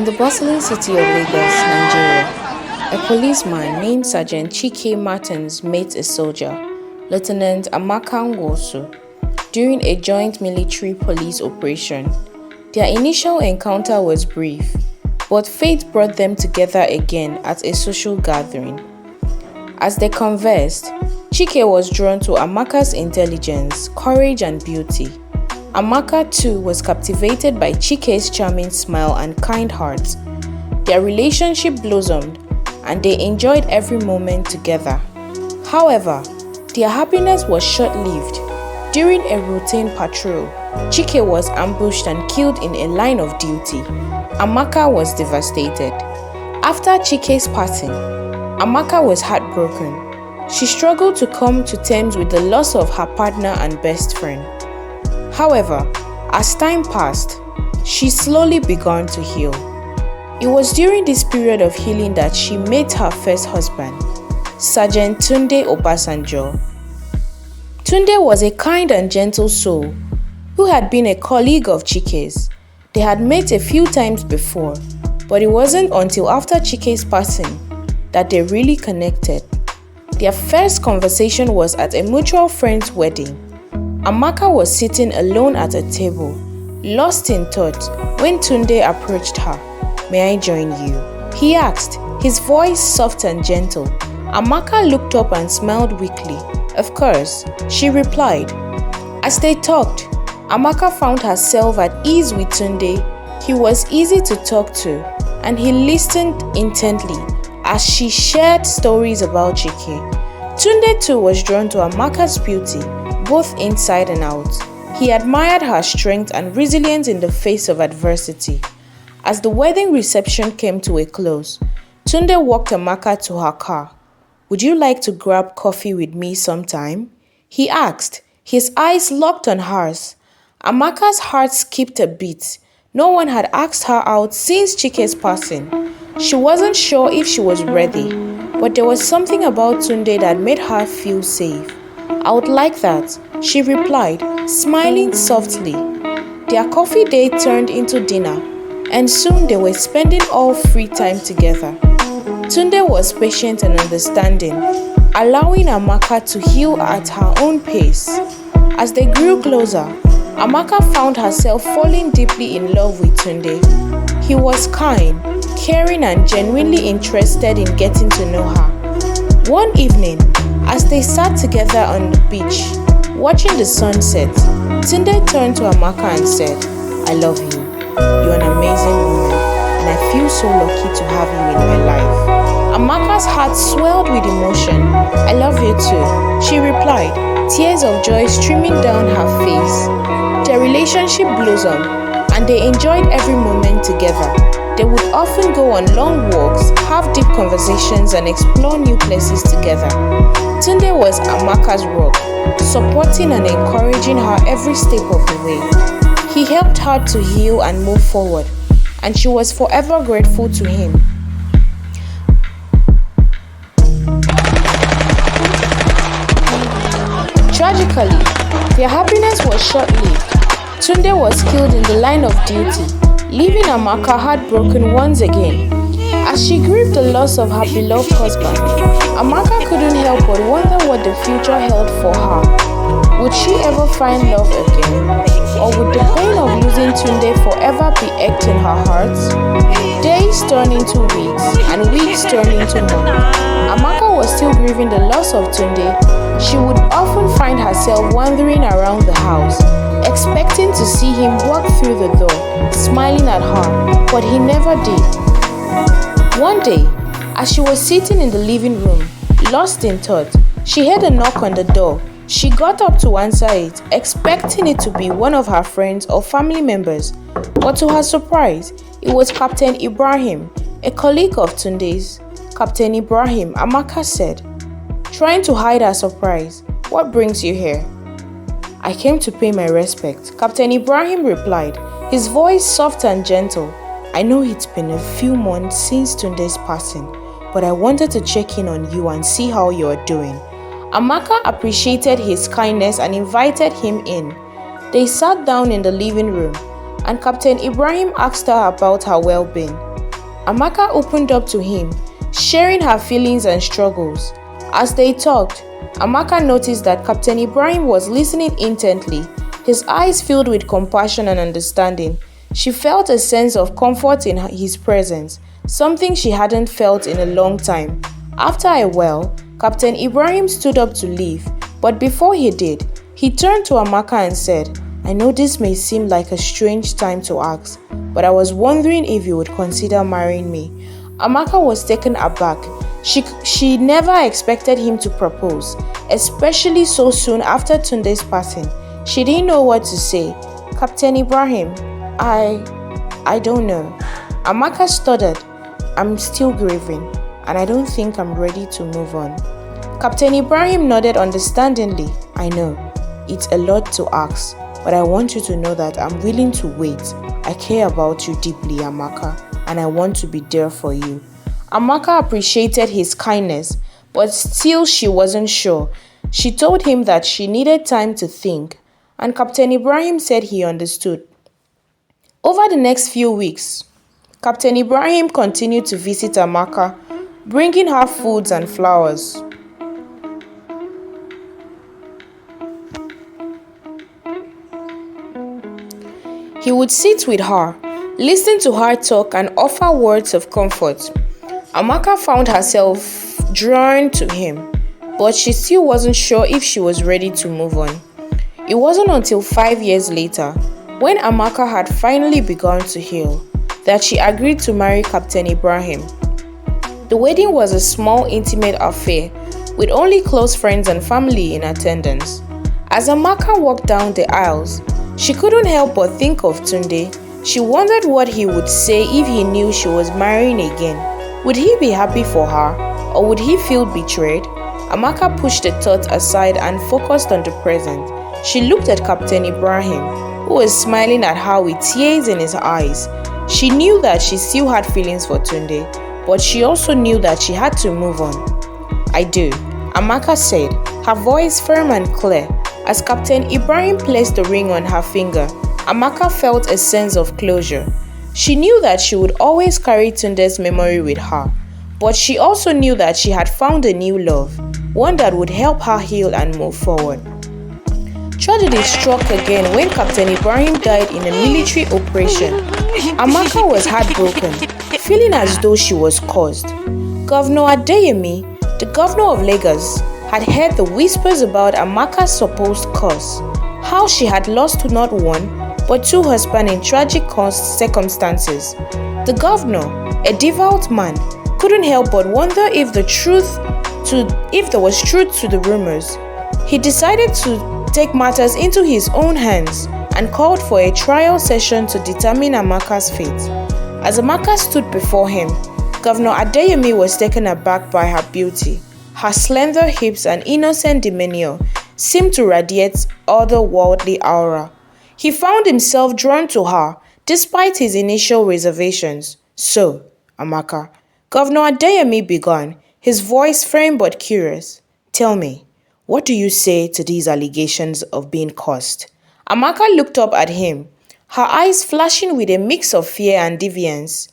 In the bustling city of Lagos, Nigeria, a policeman named Sergeant Chike Martins meets a soldier, Lieutenant Amaka Ngosu, during a joint military-police operation. Their initial encounter was brief, but fate brought them together again at a social gathering. As they conversed, Chike was drawn to Amaka's intelligence, courage, and beauty. Amaka too was captivated by Chike's charming smile and kind heart. Their relationship blossomed, and they enjoyed every moment together. However, their happiness was short-lived. During a routine patrol, Chike was ambushed and killed in a line of duty. Amaka was devastated. After Chike's passing, Amaka was heartbroken. She struggled to come to terms with the loss of her partner and best friend. However, as time passed, she slowly began to heal. It was during this period of healing that she met her first husband, Sergeant Tunde Obasanjo. Tunde was a kind and gentle soul who had been a colleague of Chike's. They had met a few times before, but it wasn't until after Chike's passing that they really connected. Their first conversation was at a mutual friend's wedding. Amaka was sitting alone at a table, lost in thought, when Tunde approached her. "May I join you?" he asked, his voice soft and gentle. Amaka looked up and smiled weakly. "Of course," she replied. As they talked, Amaka found herself at ease with Tunde. He was easy to talk to, and he listened intently as she shared stories about Chike. Tunde too was drawn to Amaka's beauty, both inside and out. He admired her strength and resilience in the face of adversity. As the wedding reception came to a close, Tunde walked Amaka to her car. "Would you like to grab coffee with me sometime?" he asked, his eyes locked on hers. Amaka's heart skipped a beat. No one had asked her out since Chike's passing. She wasn't sure if she was ready, but there was something about Tunde that made her feel safe. "I would like that," she replied, smiling softly. Their coffee date turned into dinner, and soon they were spending all free time together. Tunde was patient and understanding, allowing Amaka to heal at her own pace. As they grew closer, Amaka found herself falling deeply in love with Tunde. He was kind, caring, and genuinely interested in getting to know her. One evening, as they sat together on the beach, watching the sunset, Tunde turned to Amaka and said, "I love you. You're an amazing woman, and I feel so lucky to have you in my life." Amaka's heart swelled with emotion. "I love you too," she replied, tears of joy streaming down her face. Their relationship blossomed, and they enjoyed every moment together. They would often go on long walks, have deep conversations, and explore new places together. Tunde was Amaka's rock, supporting and encouraging her every step of the way. He helped her to heal and move forward, and she was forever grateful to him. Tragically, their happiness was short-lived. Tunde was killed in the line of duty, leaving Amaka heartbroken once again. As she grieved the loss of her beloved husband, Amaka couldn't help but wonder what the future held for her. Would she ever find love again? Or would the pain of losing Tunde forever be etched in her heart? Days turned into weeks, and weeks turned into months. Amaka was still grieving the loss of Tunde. She would often find herself wandering around the house, expecting to see him walk through the door, smiling at her, but he never did. One day, as she was sitting in the living room, lost in thought, she heard a knock on the door. She got up to answer it, expecting it to be one of her friends or family members, but to her surprise, it was Captain Ibrahim, a colleague of Tunde's. "Captain Ibrahim," Amaka said, trying to hide her surprise. "What brings you here?" "I came to pay my respect," Captain Ibrahim replied, his voice soft and gentle. "I know it's been a few months since Tunde's passing, but I wanted to check in on you and see how you're doing." Amaka appreciated his kindness and invited him in. They sat down in the living room. and Captain Ibrahim asked her about her well-being. Amaka opened up to him, sharing her feelings and struggles. As they talked, Amaka noticed that Captain Ibrahim was listening intently, his eyes filled with compassion and understanding. She felt a sense of comfort in his presence, something she hadn't felt in a long time. After a while, Captain Ibrahim stood up to leave, but before he did, he turned to Amaka and said, "I know this may seem like a strange time to ask, but I was wondering if you would consider marrying me." Amaka was taken aback. She never expected him to propose, especially so soon after Tunde's passing. She didn't know what to say. "Captain Ibrahim, I don't know." Amaka stuttered. "I'm still grieving, and I don't think I'm ready to move on." Captain Ibrahim nodded understandingly. "I know, it's a lot to ask, but I want you to know that I'm willing to wait. I care about you deeply, Amaka, and I want to be there for you." Amaka appreciated his kindness, but still she wasn't sure. She told him that she needed time to think, and Captain Ibrahim said he understood. Over the next few weeks, Captain Ibrahim continued to visit Amaka, bringing her foods and flowers. He would sit with her, listen to her talk, and offer words of comfort. Amaka found herself drawn to him, but she still wasn't sure if she was ready to move on. It wasn't until 5 years later, when Amaka had finally begun to heal, that she agreed to marry Captain Ibrahim. The wedding was a small, intimate affair, with only close friends and family in attendance. As Amaka walked down the aisles, she couldn't help but think of Tunde. She wondered what he would say if he knew she was marrying again. Would he be happy for her, or would he feel betrayed? Amaka pushed the thought aside and focused on the present. She looked at Captain Ibrahim, who was smiling at her with tears in his eyes. She knew that she still had feelings for Tunde, but she also knew that she had to move on. "I do," Amaka said, her voice firm and clear. As Captain Ibrahim placed the ring on her finger, Amaka felt a sense of closure. She knew that she would always carry Tunde's memory with her, but she also knew that she had found a new love, one that would help her heal and move forward. Tragedy struck again when Captain Ibrahim died in a military operation. Amaka was heartbroken, feeling as though she was cursed. Governor Adeyemi, the governor of Lagos, had heard the whispers about Amaka's supposed curse, how she had lost not one, but two husbands in tragic circumstances. The governor, a devout man, couldn't help but wonder if there was truth to the rumors. He decided to take matters into his own hands and called for a trial session to determine Amaka's fate. As Amaka stood before him, Governor Adeyemi was taken aback by her beauty. Her slender hips and innocent demeanor seemed to radiate otherworldly aura. He found himself drawn to her despite his initial reservations. "So, Amaka," Governor Adeyemi began, his voice firm but curious. "Tell me, what do you say to these allegations of being cursed?" Amaka looked up at him, her eyes flashing with a mix of fear and defiance.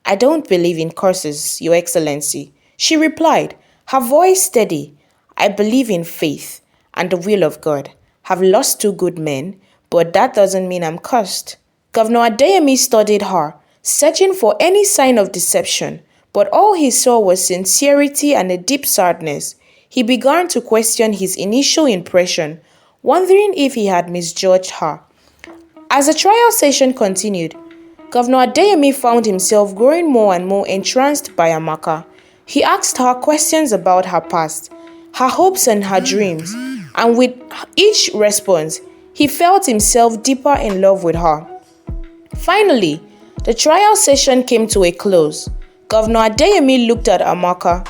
"I don't believe in curses, Your Excellency," she replied, her voice steady. "I believe in faith and the will of God. I've lost two good men, but that doesn't mean I'm cursed." Governor Adeyemi studied her, searching for any sign of deception, but all he saw was sincerity and a deep sadness. He began to question his initial impression, wondering if he had misjudged her. As the trial session continued, Governor Adeyemi found himself growing more and more entranced by Amaka. He asked her questions about her past, her hopes and her dreams, and with each response, he felt himself deeper in love with her. Finally, the trial session came to a close. Governor Adeyemi looked at Amaka,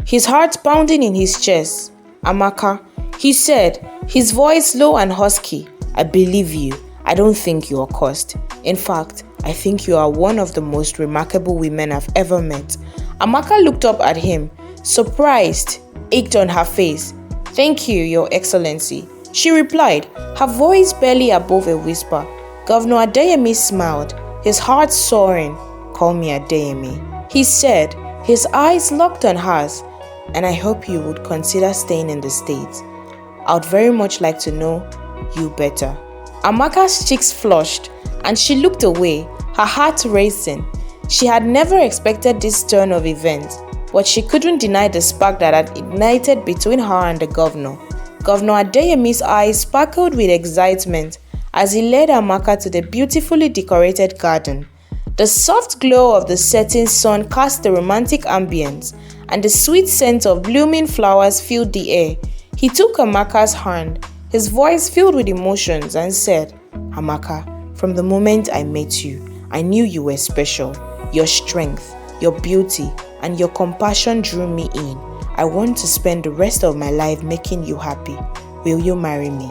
his heart pounding in his chest. "Amaka," he said, his voice low and husky, "I believe you. I don't think you are cursed. In fact, I think you are one of the most remarkable women I've ever met." Amaka looked up at him, surprised, ached on her face. "Thank you, Your Excellency," she replied, her voice barely above a whisper. Governor Adeyemi smiled, his heart soaring. "Call me Adeyemi," he said, his eyes locked on hers. "And I hope you would consider staying in the States. I would very much like to know you better." Amaka's cheeks flushed and she looked away, her heart racing. She had never expected this turn of events, but she couldn't deny the spark that had ignited between her and the governor. Governor Adeyemi's eyes sparkled with excitement as he led Amaka to the beautifully decorated garden. The soft glow of the setting sun cast a romantic ambience, and the sweet scent of blooming flowers filled the air. He took Amaka's hand, his voice filled with emotions, and said, "Amaka, from the moment I met you, I knew you were special. Your strength, your beauty, and your compassion drew me in. I want to spend the rest of my life making you happy. Will you marry me?"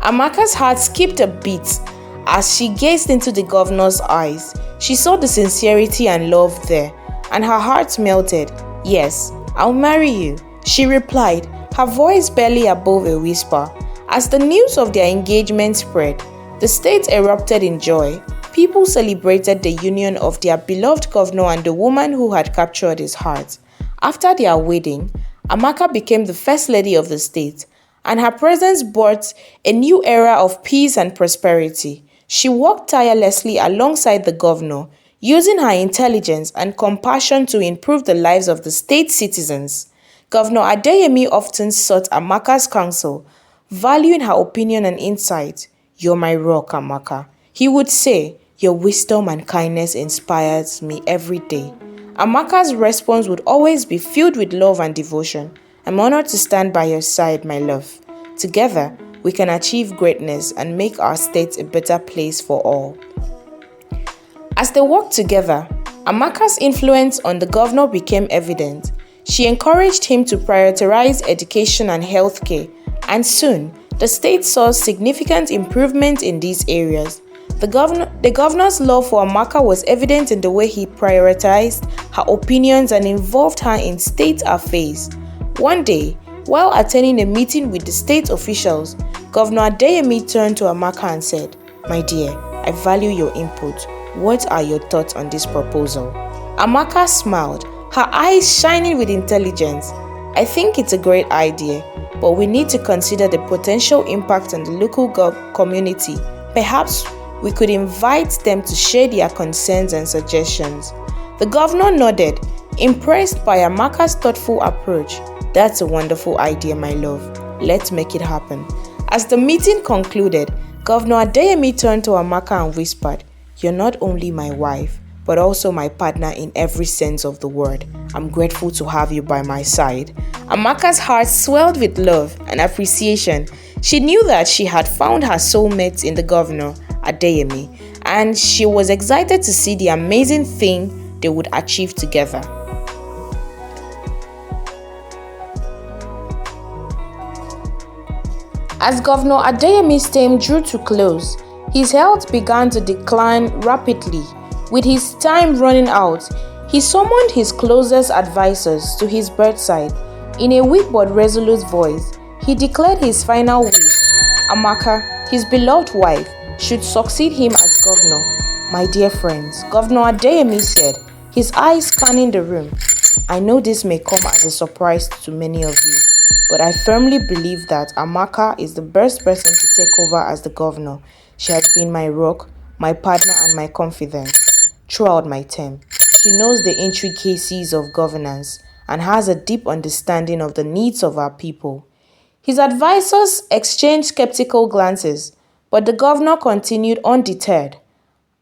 Amaka's heart skipped a beat as she gazed into the governor's eyes. She saw the sincerity and love there, and her heart melted. "Yes, I'll marry you," she replied, her voice barely above a whisper. As the news of their engagement spread, the state erupted in joy. People celebrated the union of their beloved governor and the woman who had captured his heart. After their wedding, Amaka became the first lady of the state, and her presence brought a new era of peace and prosperity. She worked tirelessly alongside the governor, using her intelligence and compassion to improve the lives of the state's citizens. Governor Adeyemi often sought Amaka's counsel, valuing her opinion and insight. "You're my rock, Amaka," he would say. "Your wisdom and kindness inspires me every day." Amaka's response would always be filled with love and devotion. "I'm honored to stand by your side, my love. Together, we can achieve greatness and make our state a better place for all." As they worked together, Amaka's influence on the governor became evident. She encouraged him to prioritize education and healthcare, and soon, the state saw significant improvement in these areas. The governor's love for Amaka was evident in the way he prioritized her opinions and involved her in state affairs. One day, while attending a meeting with the state officials, Governor Adeyemi turned to Amaka and said, "My dear, I value your input. What are your thoughts on this proposal?" Amaka smiled, her eyes shining with intelligence. "I think it's a great idea, but we need to consider the potential impact on the local community. Perhaps we could invite them to share their concerns and suggestions." The governor nodded, impressed by Amaka's thoughtful approach. "That's a wonderful idea, my love. Let's make it happen." As the meeting concluded, Governor Adeyemi turned to Amaka and whispered, "You're not only my wife, but also my partner in every sense of the word. I'm grateful to have you by my side." Amaka's heart swelled with love and appreciation. She knew that she had found her soulmate in the governor, Adeyemi, and she was excited to see the amazing thing they would achieve together. As Governor Adeyemi's term drew to close, his health began to decline rapidly. With his time running out, he summoned his closest advisors to his bedside. In a weak but resolute voice, he declared his final wish. Amaka, his beloved wife, should succeed him as governor. "My dear friends," Governor Adeyemi said, his eyes scanning the room, "I know this may come as a surprise to many of you, but I firmly believe that Amaka is the best person to take over as the governor. She has been my rock, my partner, and my confidant throughout my term. She knows the intricacies of governance and has a deep understanding of the needs of our people." His advisors exchanged skeptical glances, but the governor continued undeterred.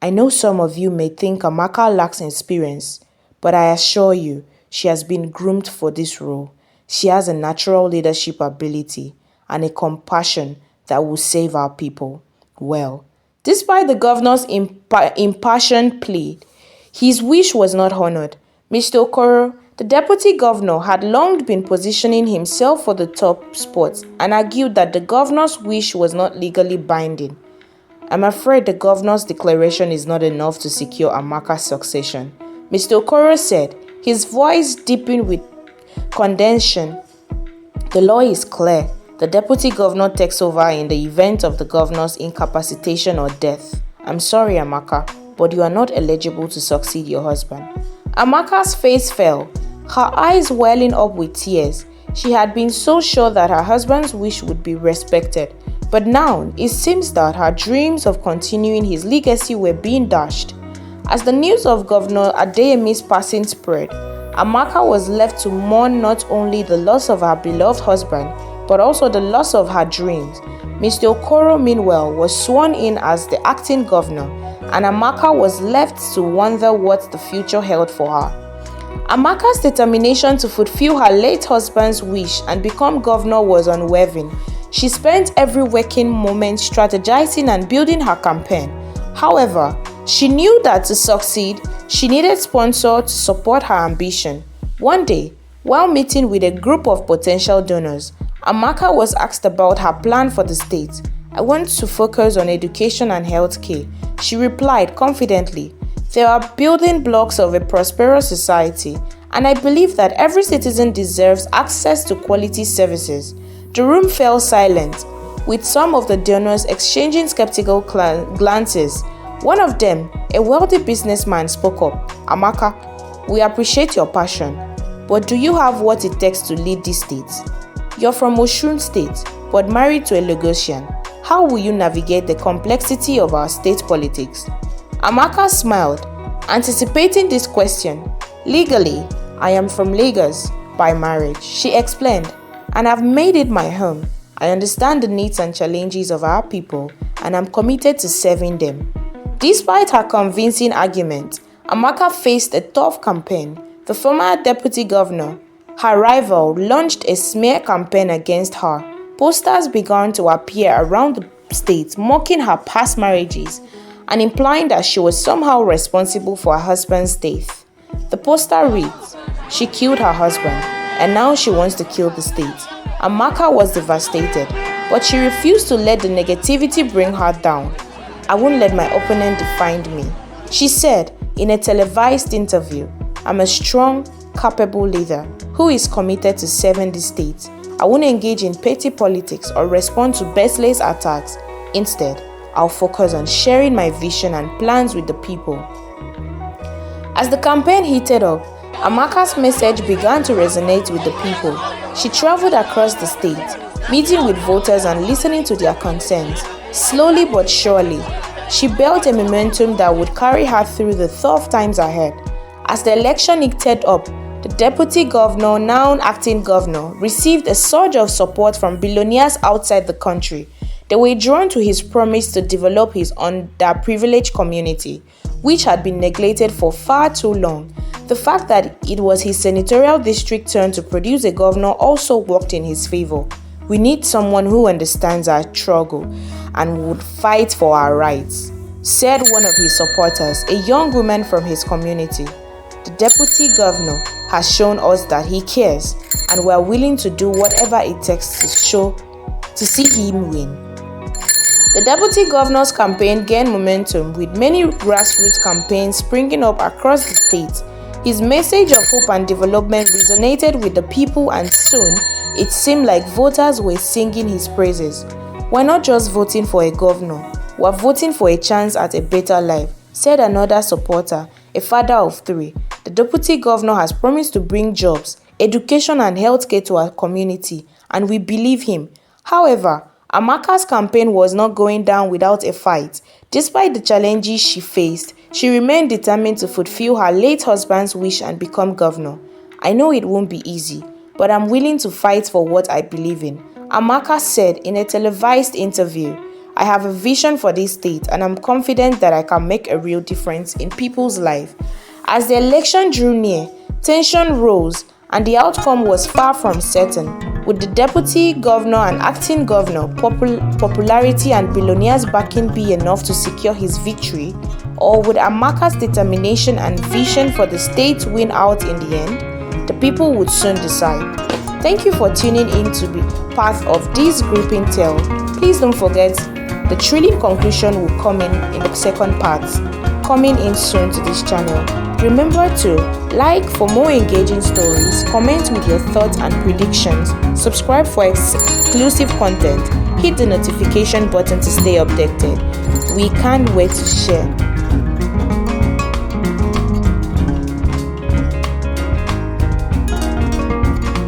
"I know some of you may think Amaka lacks experience, but I assure you, she has been groomed for this role. She has a natural leadership ability and a compassion that will save our people." Well, despite the governor's impassioned plea, his wish was not honored. Mr. Okoro, the deputy governor, had long been positioning himself for the top spot and argued that the governor's wish was not legally binding. "I'm afraid the governor's declaration is not enough to secure Amaka's succession," Mr. Okoro said, his voice deepened with condescension. "The law is clear. The deputy governor takes over in the event of the governor's incapacitation or death, "I'm sorry, Amaka, but you are not eligible to succeed your husband." Amaka's face fell, her eyes welling up with tears. She had been so sure that her husband's wish would be respected, but now it seems that her dreams of continuing his legacy were being dashed. As the news of Governor Adeyemi's passing spread, Amaka was left to mourn not only the loss of her beloved husband, but also the loss of her dreams. Mr. Okoro, meanwhile, was sworn in as the acting governor, and Amaka was left to wonder what the future held for her. Amaka's determination to fulfill her late husband's wish and become governor was unwavering. She spent every waking moment strategizing and building her campaign. However, she knew that to succeed, she needed sponsors to support her ambition. One day, while meeting with a group of potential donors, Amaka was asked about her plan for the state. "I want to focus on education and healthcare," she replied confidently. "There are building blocks of a prosperous society, and I believe that every citizen deserves access to quality services." The room fell silent, with some of the donors exchanging skeptical glances. One of them, a wealthy businessman, spoke up. "Amaka, we appreciate your passion, but do you have what it takes to lead this state? You're from Osun State, but married to a Lagosian. How will you navigate the complexity of our state politics?" Amaka smiled, anticipating this question. "Legally, I am from Lagos by marriage," she explained, "and I've made it my home. I understand the needs and challenges of our people, and I'm committed to serving them." Despite her convincing argument, Amaka faced a tough campaign. The former deputy governor, her rival, launched a smear campaign against her. Posters began to appear around the state mocking her past marriages and implying that she was somehow responsible for her husband's death. The poster reads, "She killed her husband, and now she wants to kill the state." Amaka was devastated, but she refused to let the negativity bring her down. "I won't let my opponent define me," she said in a televised interview. "I'm a strong, capable leader who is committed to serving the state. I won't engage in petty politics or respond to baseless attacks. Instead, I'll focus on sharing my vision and plans with the people." As the campaign heated up, Amaka's message began to resonate with the people. She traveled across the state, meeting with voters and listening to their concerns. Slowly but surely, she built a momentum that would carry her through the tough times ahead. As the election heated up, the deputy governor, now acting governor, received a surge of support from billionaires outside the country. They were drawn to his promise to develop his underprivileged community, which had been neglected for far too long. The fact that it was his senatorial district turn to produce a governor also worked in his favor. "We need someone who understands our struggle and would fight for our rights," said one of his supporters, a young woman from his community. "The deputy governor has shown us that he cares, and we are willing to do whatever it takes to see him win." The deputy governor's campaign gained momentum, with many grassroots campaigns springing up across the state. His message of hope and development resonated with the people, and soon it seemed like voters were singing his praises. "We're not just voting for a governor, we're voting for a chance at a better life," said another supporter, a father of 3. "The deputy governor has promised to bring jobs, education and healthcare to our community, and we believe him." However, Amaka's campaign was not going down without a fight. Despite the challenges she faced, she remained determined to fulfill her late husband's wish and become governor. "I know it won't be easy, but I'm willing to fight for what I believe in," Amaka said in a televised interview. "I have a vision for this state, and I'm confident that I can make a real difference in people's lives." As the election drew near, tension rose, and the outcome was far from certain. Would the deputy governor and acting governor popularity and billionaires' backing be enough to secure his victory? Or would Amaka's determination and vision for the state win out in the end? The people would soon decide. Thank you for tuning in to be part of this gripping tale. Please don't forget, the thrilling conclusion will come in the second part. coming in soon to this channel. Remember to like for more engaging stories, comment with your thoughts and predictions, subscribe for exclusive content, hit the notification button to stay updated. We can't wait to share.